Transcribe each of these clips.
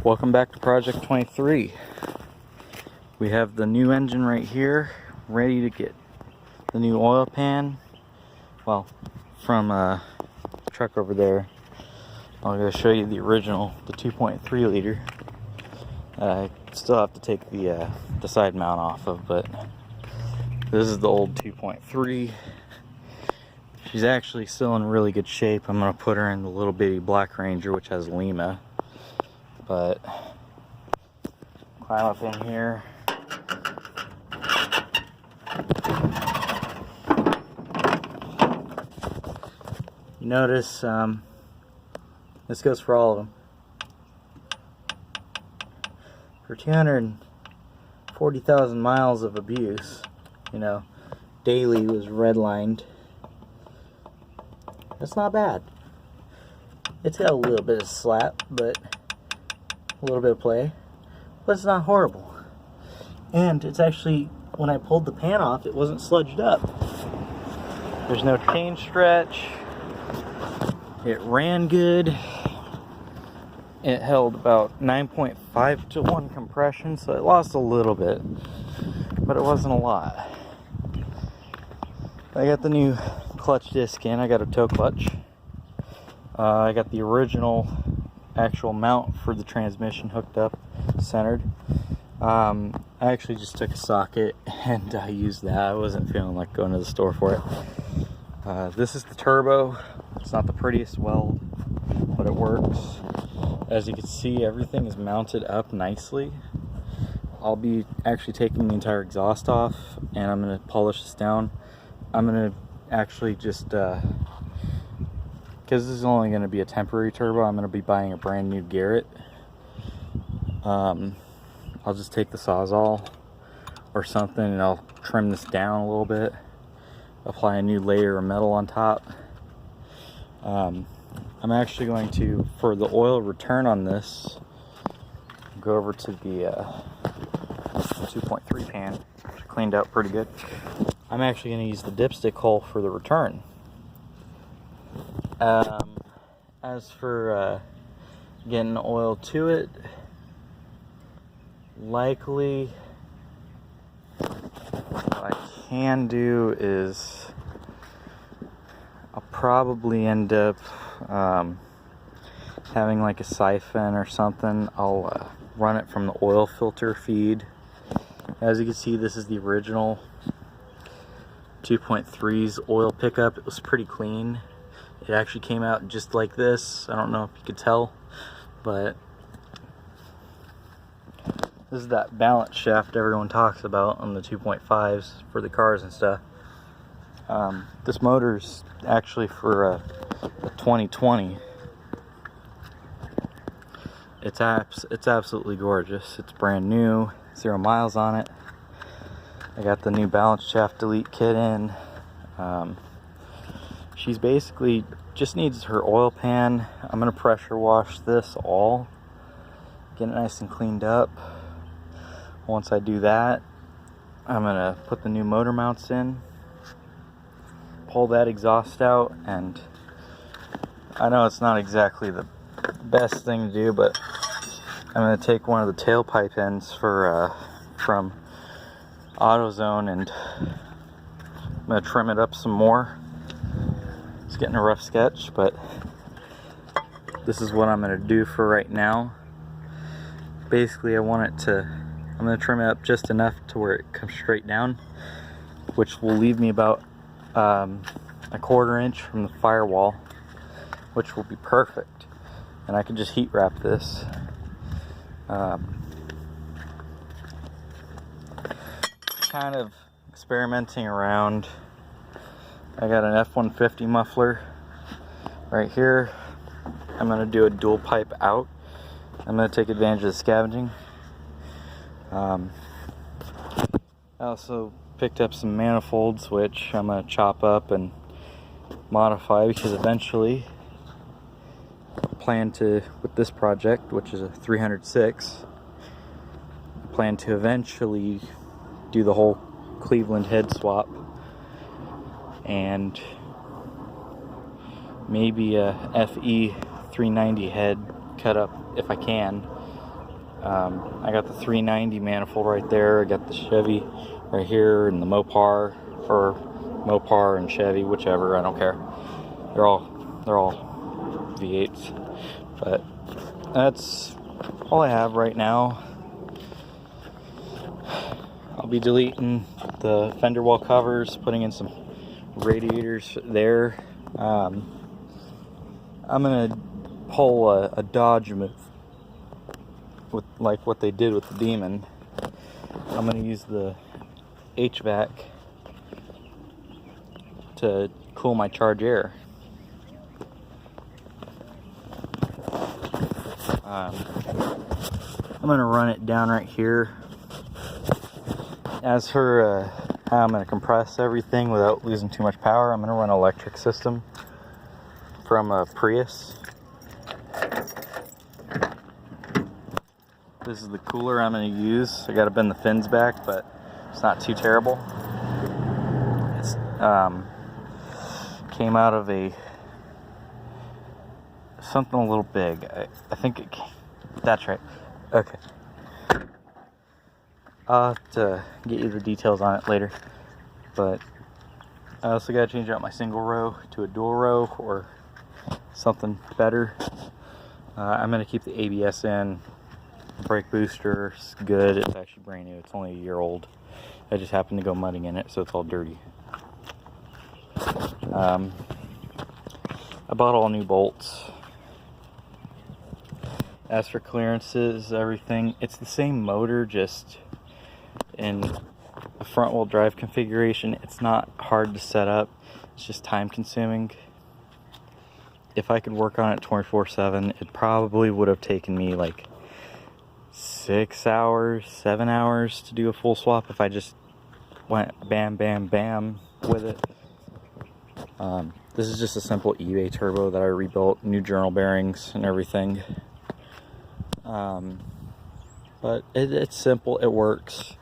Welcome back to Project 23. We have the new engine right here, ready to get the new oil pan. Well, from a truck over there. I'm going to show you the original, the 2.3 liter. I still have to take the side mount off of, but this is the old 2.3. She's actually still in really good shape. I'm going to put her in the little bitty Black Ranger, which has Lima. But climb up in here. You notice this goes for all of them. For 240,000 miles of abuse, daily was redlined. That's not bad. It's got a little bit of slap, but a little bit of play, but it's not horrible. And it's actually, when I pulled the pan off, it wasn't sludged up. There's no chain stretch. It ran good. It held about 9.5 to 1 compression, so it lost a little bit, but it wasn't a lot. I got the new clutch disc in. I got a toe clutch. I got the original actual mount for the transmission hooked up, centered. I actually just took a socket and I used that. I wasn't feeling like going to the store for it. This is the turbo. It's not the prettiest weld, but it works. As you can see, everything is mounted up nicely. I'll be actually taking the entire exhaust off and I'm going to polish this down. I'm going to actually just, because this is only going to be a temporary turbo, I'm going to be buying a brand new Garrett. I'll just take the Sawzall or something and I'll trim this down a little bit, apply a new layer of metal on top. I'm actually going to, for the oil return on this, go over to the 2.3 pan, which cleaned out pretty good. I'm actually going to use the dipstick hole for the return. As for getting oil to it, likely what I can do is I'll probably end up having like a siphon or something. I'll run it from the oil filter feed. As you can see, this is the original 2.3's oil pickup. It was pretty clean. It actually came out just like this. I don't know if you could tell, but this is that balance shaft everyone talks about on the 2.5s for the cars and stuff. This motor's actually for a 2020. It's absolutely gorgeous. It's brand new, 0 miles on it. I got the new balance shaft delete kit in. She's basically just needs her oil pan. I'm gonna pressure wash this all, get it nice and cleaned up. Once I do that, I'm gonna put the new motor mounts in, pull that exhaust out, and I know it's not exactly the best thing to do, but I'm gonna take one of the tailpipe ends from AutoZone and I'm gonna trim it up some more. It's getting a rough sketch, but this is what I'm gonna do for right now. Basically, I'm gonna trim it up just enough to where it comes straight down, which will leave me about a 1/4 inch from the firewall, which will be perfect. And I can just heat wrap this. Kind of experimenting around. I got an F-150 muffler right here. I'm going to do a dual pipe out. I'm going to take advantage of the scavenging. I also picked up some manifolds, which I'm going to chop up and modify, because eventually I plan to, with this project, which is a 306, I plan to eventually do the whole Cleveland head swap and maybe a FE 390 head cut up if I can. I got the 390 manifold right there. I got the Chevy right here, and the Mopar, or Mopar and Chevy, whichever. I don't care. They're all V8s. But that's all I have right now. I'll be deleting the fender well covers, putting in some radiators there. I'm gonna pull a Dodge move with like what they did with the Demon. I'm gonna use the HVAC to cool my Charge Air. I'm gonna run it down right here. As for how I'm gonna compress everything without losing too much power, I'm gonna run an electric system from a Prius. This is the cooler I'm going to use. I got to bend the fins back, but it's not too terrible. It's came out of something a little big. I think that's right. Okay. I'll have to get you the details on it later. But I also got to change out my single row to a dual row or something better. I'm going to keep the ABS in. Brake booster is good. It's actually brand new. It's only a year old. I just happened to go mudding in it, so it's all dirty. I bought all new bolts. As for clearances, everything, it's the same motor, just in a front wheel drive configuration. It's not hard to set up. It's just time consuming. If I could work on it 24/7, it probably would have taken me like 6 hours, 7 hours to do a full swap if I just went bam, bam, bam with it. This is just a simple eBay turbo that I rebuilt, new journal bearings and everything. But it's simple, it works.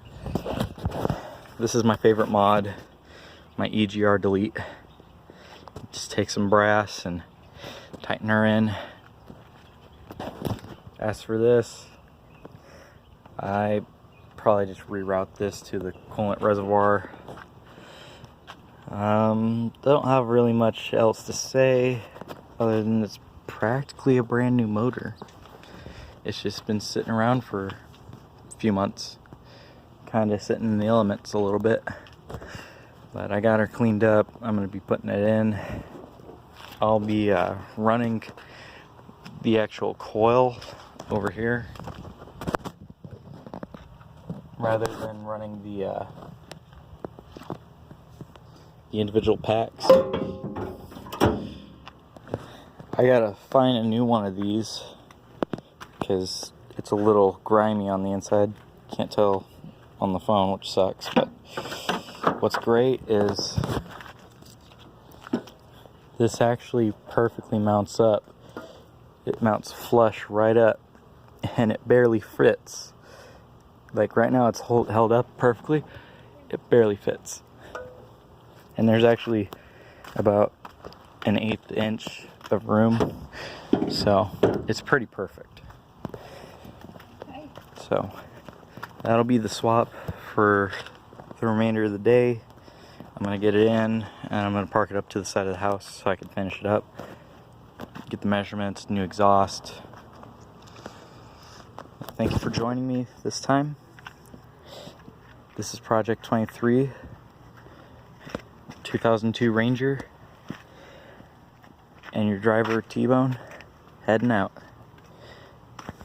This is my favorite mod, my EGR delete. Just take some brass and tighten her in. As for this, I probably just reroute this to the coolant reservoir. Don't have really much else to say other than it's practically a brand new motor. It's just been sitting around for a few months, kind of sitting in the elements a little bit. But I got her cleaned up. I'm going to be putting it in. I'll be running the actual coil over here rather than running the individual packs. I gotta find a new one of these because it's a little grimy on the inside. Can't tell on the phone, which sucks. But what's great is this actually perfectly mounts up. It mounts flush right up and it barely fits. Like right now it's held up perfectly. It barely fits. And there's actually about an 1/8 inch of room. So it's pretty perfect. So that'll be the swap for the remainder of the day. I'm gonna get it in and I'm gonna park it up to the side of the house so I can finish it up. Get the measurements, new exhaust. Thank you for joining me this time. This is Project 23, 2002 Ranger, and your driver T-Bone heading out.